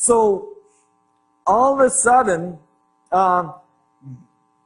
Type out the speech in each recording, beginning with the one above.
So all of a sudden,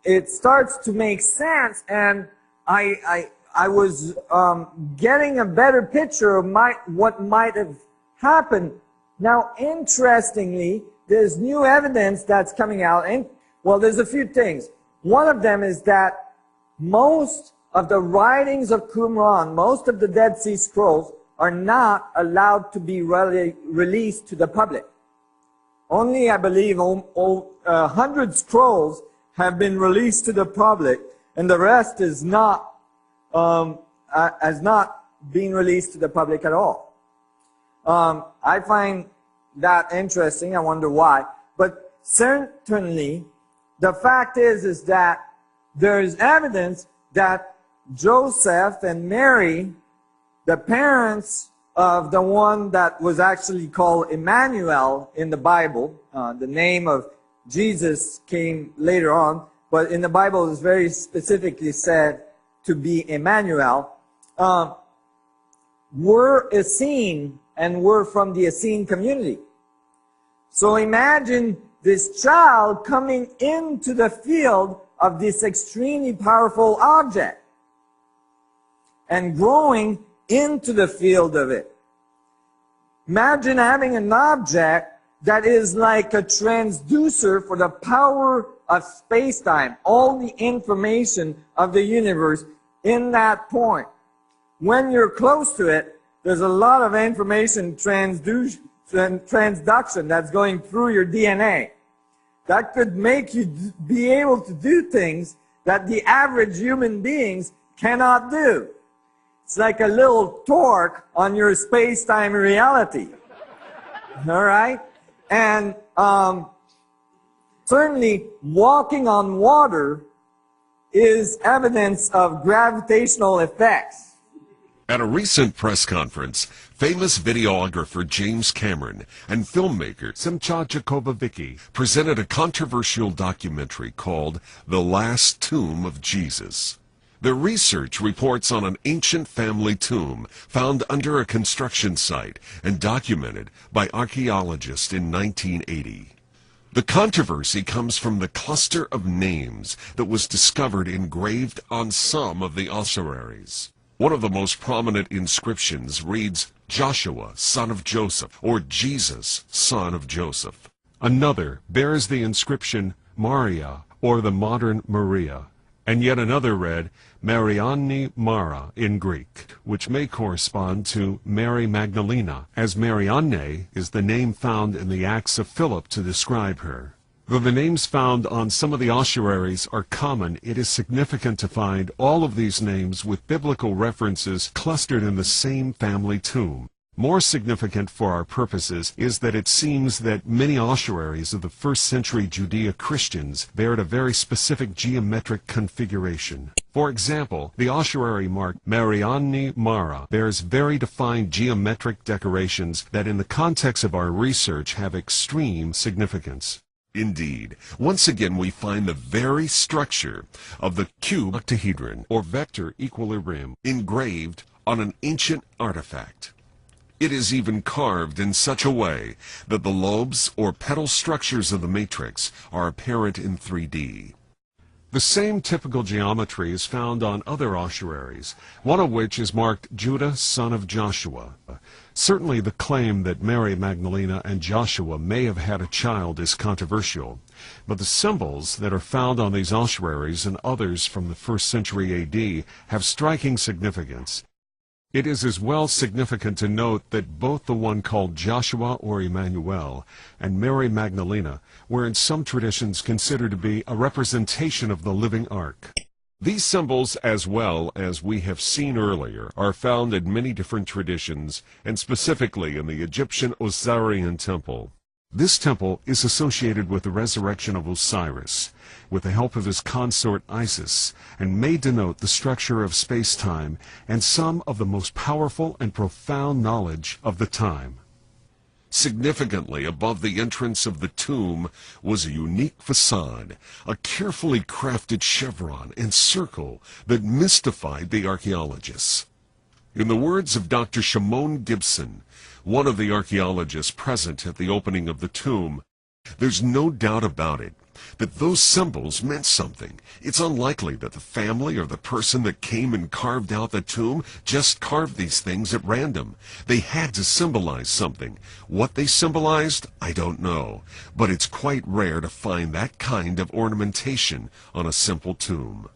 it starts to make sense, and I was getting a better picture of what might have happened. Now, interestingly, there's new evidence that's coming out, and well, there's a few things. One of them is that most of the writings of Qumran, most of the Dead Sea Scrolls, are not allowed to be released to the public. Only, I believe, 100 scrolls have been released to the public, and the rest is not being released to the public at all. I find that interesting. I wonder why. But certainly, the fact is that there is evidence that Joseph and Mary, the parents of the one that was actually called Emmanuel in the Bible, the name of Jesus came later on, but in the Bible it's very specifically said to be Emmanuel, were Essene and were from the Essene community. So imagine this child coming into the field of this extremely powerful object and growing into the field of it. Imagine having an object that is like a transducer for the power of space-time, all the information of the universe in that point. When you're close to it, there's a lot of information transduction that's going through your DNA. That could make you be able to do things that the average human beings cannot do. It's like a little torque on your space-time reality. All right? And certainly walking on water is evidence of gravitational effects. At a recent press conference, famous videographer James Cameron and filmmaker Simcha Jakobovicki presented a controversial documentary called The Last Tomb of Jesus. Their research reports on an ancient family tomb found under a construction site and documented by archaeologists in 1980. The controversy comes from the cluster of names that was discovered engraved on some of the ossuaries. One of the most prominent inscriptions reads, Joshua, son of Joseph, or Jesus, son of Joseph. Another bears the inscription Maria, or the modern Maria, and yet another read Marianne Mara in Greek, which may correspond to Mary Magdalena, as Marianne is the name found in the Acts of Philip to describe her. Though the names found on some of the ossuaries are common, it is significant to find all of these names with biblical references clustered in the same family tomb. More significant for our purposes is that it seems that many ossuaries of the first-century Judea Christians bared a very specific geometric configuration. For example, the ossuary marked Marianne Mara bears very defined geometric decorations that in the context of our research have extreme significance. Indeed, once again we find the very structure of the cube octahedron, or vector equilibrium, engraved on an ancient artifact. It is even carved in such a way that the lobes or petal structures of the matrix are apparent in 3D. The same typical geometry is found on other ossuaries, one of which is marked Judah, son of Joshua. Certainly the claim that Mary Magdalena and Joshua may have had a child is controversial, but the symbols that are found on these ossuaries and others from the 1st century AD have striking significance. It is as well significant to note that both the one called Joshua or Emmanuel and Mary Magdalena were in some traditions considered to be a representation of the living ark. These symbols, as well as we have seen earlier, are found in many different traditions, and specifically in the Egyptian Osirian temple. This temple is associated with the resurrection of Osiris, with the help of his consort Isis, and may denote the structure of space-time and some of the most powerful and profound knowledge of the time. Significantly above the entrance of the tomb was a unique facade, a carefully crafted chevron and circle that mystified the archaeologists. In the words of Dr. Shimon Gibson, one of the archaeologists present at the opening of the tomb, there's no doubt about it that those symbols meant something. It's unlikely that the family or the person that came and carved out the tomb just carved these things at random. They had to symbolize something. What they symbolized, I don't know, but it's quite rare to find that kind of ornamentation on a simple tomb.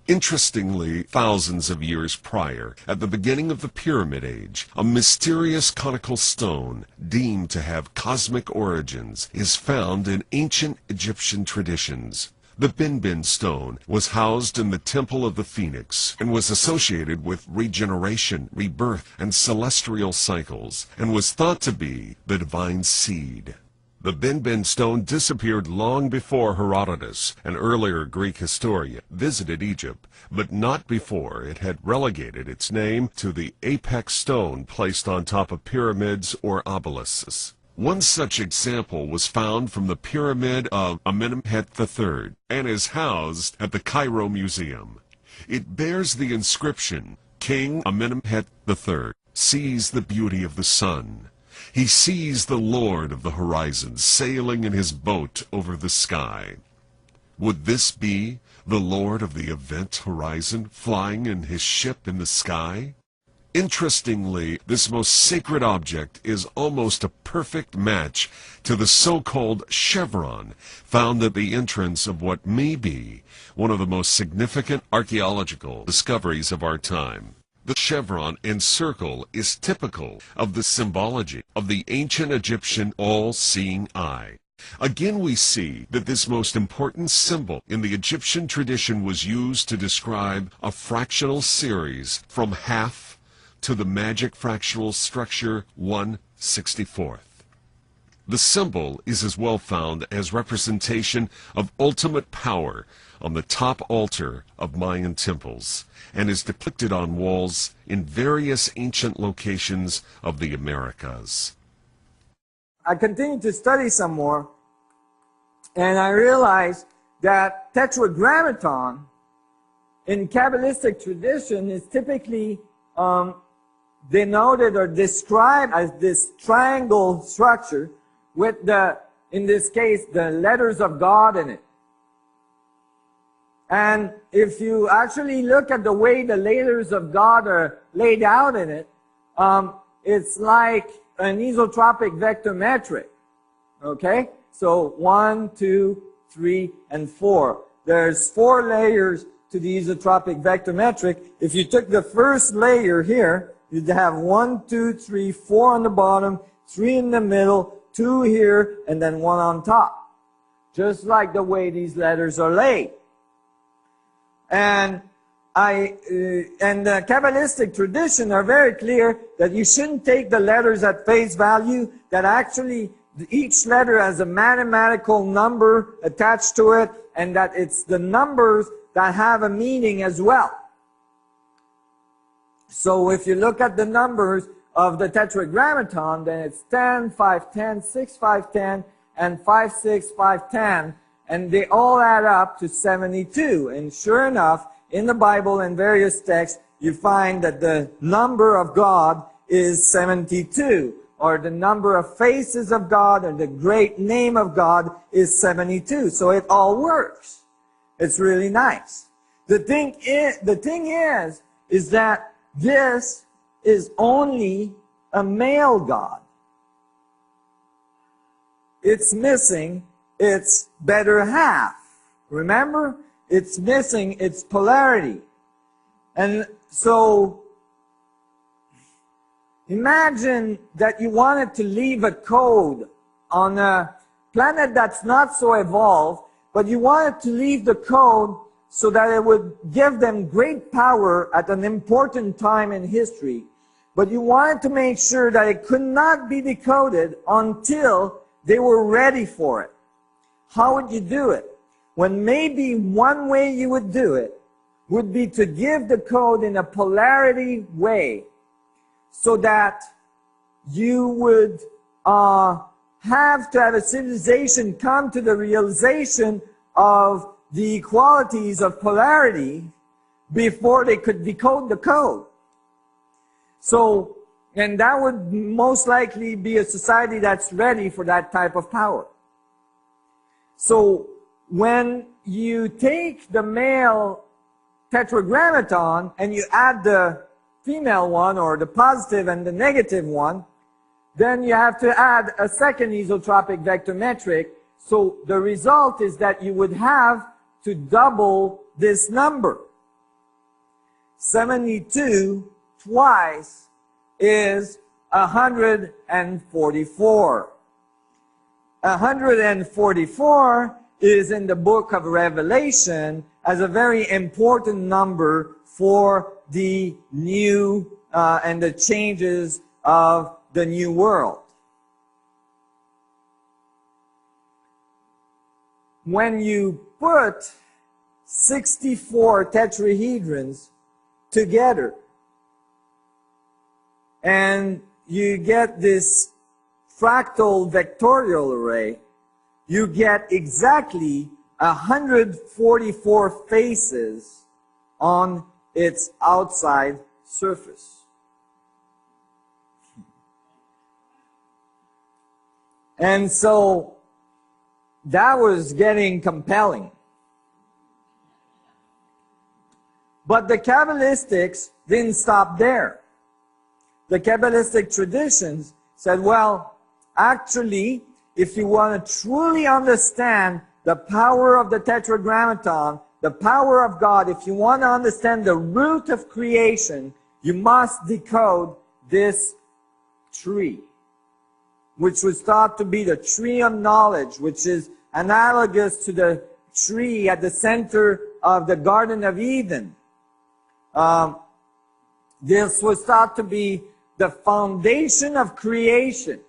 Interestingly, thousands of years prior, at the beginning of the Pyramid Age, a mysterious conical stone, deemed to have cosmic origins, is found in ancient Egyptian traditions. The Bin stone was housed in the Temple of the Phoenix and was associated with regeneration, rebirth, and celestial cycles, and was thought to be the divine seed. The Bin stone disappeared long before Herodotus, an earlier Greek historian, visited Egypt, but not before it had relegated its name to the apex stone placed on top of pyramids or obelisks. One such example was found from the Pyramid of Amenemhet III and is housed at the Cairo Museum. It bears the inscription, "King Amenemhet III sees the beauty of the sun. He sees the Lord of the horizon sailing in his boat over the sky." Would this be the Lord of the event horizon flying in his ship in the sky? Interestingly, this most sacred object is almost a perfect match to the so-called chevron found at the entrance of what may be one of the most significant archaeological discoveries of our time. The chevron and circle is typical of the symbology of the ancient Egyptian all-seeing eye. Again, we see that this most important symbol in the Egyptian tradition was used to describe a fractional series from half to the magic fractional structure 1/64. The symbol is as well found as representation of ultimate power on the top altar of Mayan temples, and is depicted on walls in various ancient locations of the Americas. I continued to study some more, and I realized that tetragrammaton in Kabbalistic tradition is typically denoted or described as this triangle structure with in this case, the letters of God in it. And if you actually look at the way the letters of God are laid out in it, it's like an isotropic vector metric. Okay? So 1, 2, 3, and 4. There's 4 layers to the isotropic vector metric. If you took the first layer here, you'd have 1, 2, 3, 4 on the bottom, 3 in the middle, 2 here, and then 1 on top. Just like the way these letters are laid. And the Kabbalistic tradition are very clear that you shouldn't take the letters at face value, that actually each letter has a mathematical number attached to it, and that it's the numbers that have a meaning as well. So if you look at the numbers of the tetragrammaton, then it's 10, 5, 10, 6, 5, 10, and 5, 6, 5, 10. And they all add up to 72. And sure enough, in the Bible and various texts, you find that the number of God is 72. Or the number of faces of God, or the great name of God is 72. So it all works. It's really nice. The thing is that this is only a male God. It's missing its better half. Remember? It's missing its polarity. And so, imagine that you wanted to leave a code on a planet that's not so evolved, but you wanted to leave the code so that it would give them great power at an important time in history. But you wanted to make sure that it could not be decoded until they were ready for it. How would you do it? When maybe one way you would do it would be to give the code in a polarity way so that you would have to have a civilization come to the realization of the equalities of polarity before they could decode the code. So, and that would most likely be a society that's ready for that type of power. So, when you take the male tetragrammaton and you add the female one, or the positive and the negative one, then you have to add a second isotropic vector metric. So the result is that you would have to double this number. 72 twice is 144. 144 is in the book of Revelation as a very important number for the new and the changes of the new world. When you put 64 tetrahedrons together and you get this fractal vectorial array, you get exactly 144 faces on its outside surface. And so that was getting compelling. But the Kabbalistics didn't stop there. The Kabbalistic traditions said, well, actually, if you want to truly understand the power of the Tetragrammaton, the power of God, if you want to understand the root of creation, you must decode this tree, which was thought to be the tree of knowledge, which is analogous to the tree at the center of the Garden of Eden. This was thought to be the foundation of creation,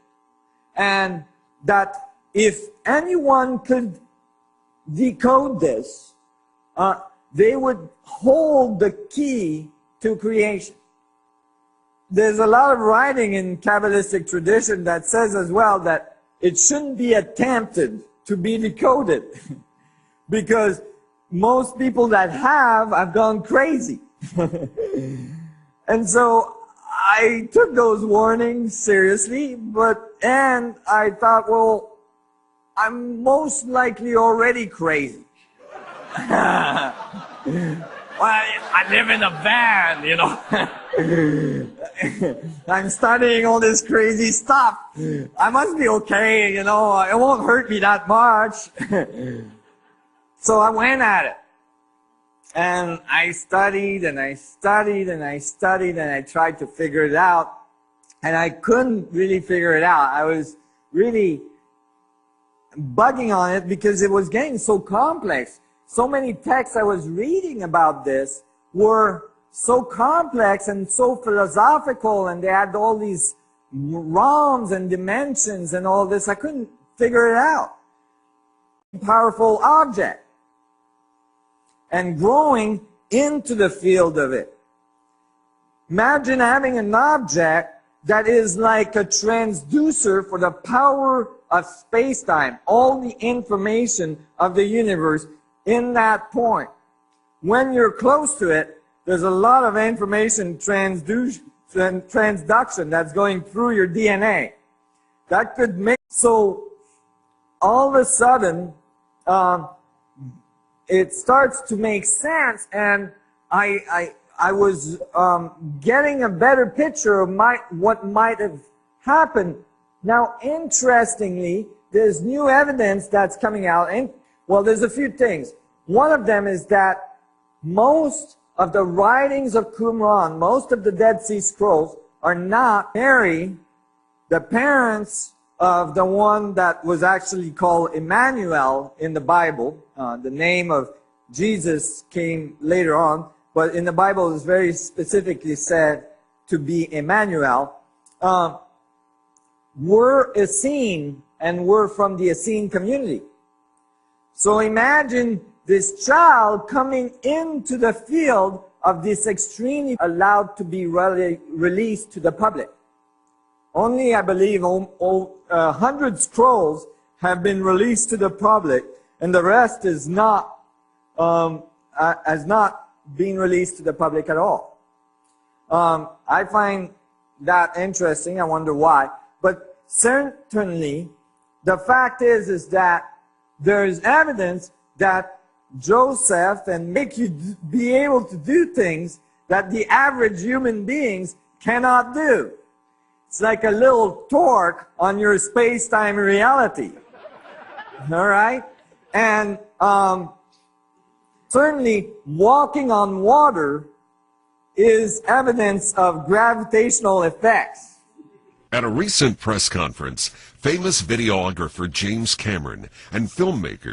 and that if anyone could decode this, they would hold the key to creation. There's a lot of writing in Kabbalistic tradition that says as well that it shouldn't be attempted to be decoded because most people that have gone crazy. And so I took those warnings seriously, and I thought, well, I'm most likely already crazy. Well, I live in a van, you know. I'm studying all this crazy stuff. I must be okay, you know. It won't hurt me that much. So I went at it. And I studied and I studied and I studied and I tried to figure it out. And I couldn't really figure it out. I was really bugging on it because it was getting so complex. So many texts I was reading about this were so complex and so philosophical, and they had all these realms and dimensions and all this. I couldn't figure it out. Powerful object. And growing into the field of it. Imagine having an object that is like a transducer for the power of space-time, all the information of the universe in that point. When you're close to it, there's a lot of information transduction that's going through your DNA. That could make, so all of a sudden, it starts to make sense, and I was getting a better picture of what might have happened. Now, interestingly, there's new evidence that's coming out, and well, there's a few things. One of them is that most of the writings of Qumran, most of the Dead Sea Scrolls, are not Mary, the parents of the one that was actually called Emmanuel in the Bible. The name of Jesus came later on, but in the Bible it's very specifically said to be Emmanuel. Were Essene, and were from the Essene community. So imagine this child coming into the field of this extremely allowed to be released to the public. Only, I believe, 100 scrolls have been released to the public, and the rest is not, has not been released to the public at all. I find that interesting. I wonder why. But certainly, the fact is that there's evidence that Joseph and make you be able to do things that the average human beings cannot do. It's like a little torque on your space-time reality. All right? And certainly walking on water is evidence of gravitational effects. At a recent press conference, famous videographer James Cameron and filmmaker